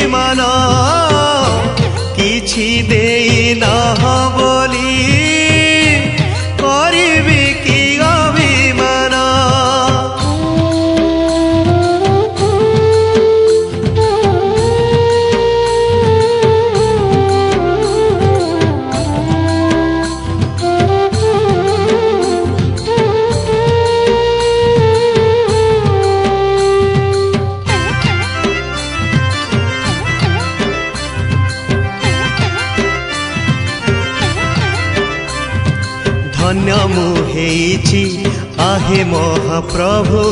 ଅଭିମାନ କିଛି ଦେଇ ନାହ ବୋଲି କରିବି କି ଅଭିମାନ। ଧନ୍ୟ ମୁଁ ହେଇଛି आहे ମହାପ୍ରଭୁ